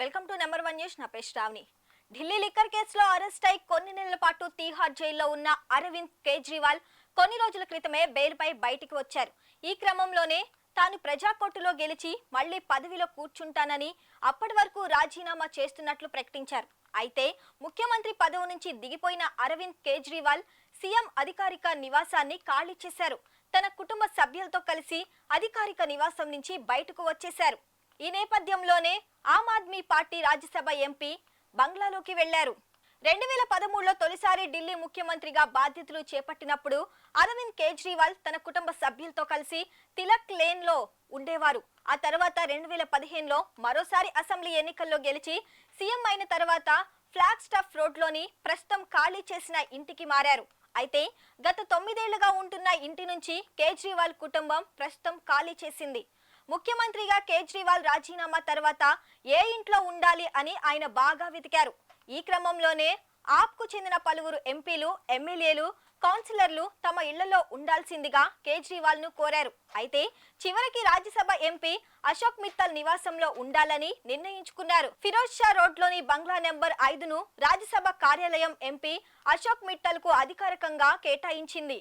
Welcome to number 1 news. నా పేరు Shravani. Delhi liquor కేసులో అరెస్ట్ అయి కొన్ని నెలల పాటు తీహార్ జైల్లో ఉన్న అరవింద్ కేజ్రీవాల్ కొన్ని రోజుల క్రితమే బెయిల్పై బయటికి వచ్చారు. ఈ క్రమంలోనే తాను ప్రజాకోర్టులో గెలిచి మళ్లీ పదవిలో కూర్చుంటానని అప్పటి వరకు రాజీనామా చేస్తున్నట్లు ప్రకటించారు. అయితే ముఖ్యమంత్రి పదవి నుంచి దిగిపోయిన అరవింద్ కేజ్రీవాల్ సీఎం అధికారిక నివాసాన్ని ఖాళీ చేశారు. తన కుటుంబ సభ్యులతో కలిసి అధికారిక నివాసం నుంచి బయటకు వచ్చేశారు. ఈ నేపథ్యంలోనే ఆమ్ ఆద్మీ పార్టీ రాజ్యసభ ఎంపీ బంగ్లాలోకి వెళ్లారు. 2013లో తొలిసారి ఢిల్లీ ముఖ్యమంత్రిగా బాధ్యతలు చేపట్టినప్పుడు అరవింద్ కేజ్రీవాల్ తన కుటుంబ సభ్యులతో కలిసి తిలక్ లేన్ లో ఉండేవారు. ఆ తర్వాత 2015లో మరోసారి అసెంబ్లీ ఎన్నికల్లో గెలిచి సీఎం అయిన తర్వాత ఫ్లాగ్ స్టాఫ్ రోడ్లోని ప్రస్తుతం ఖాళీ చేసిన ఇంటికి మారారు. అయితే గత 9 ఏళ్లుగా ఉంటున్న ఇంటి నుంచి కేజ్రీవాల్ కుటుంబం ప్రస్తుతం ఖాళీ చేసింది. ముఖ్యమంత్రిగా కేజ్రీవాల్ రాజీనామా తర్వాత ఏ ఇంట్లో ఉండాలి అని ఆయన బాగా వెతికారు. ఈ క్రమంలోనే ఆప్కు చెందిన పలువురు ఎంపీలు, ఎమ్మెల్యేలు, కౌన్సిలర్లు తమ ఇళ్లలో ఉండాల్సిందిగా కేజ్రీవాల్ ను కోరారు. అయితే చివరికి రాజ్యసభ ఎంపీ అశోక్ మిత్తల్ నివాసంలో ఉండాలని నిర్ణయించుకున్నారు. ఫిరోజ్ షా రోడ్లోని బంగ్లా నెంబర్ 5ను రాజ్యసభ కార్యాలయం ఎంపీ అశోక్ మిత్తల్ కు అధికారికంగా కేటాయించింది.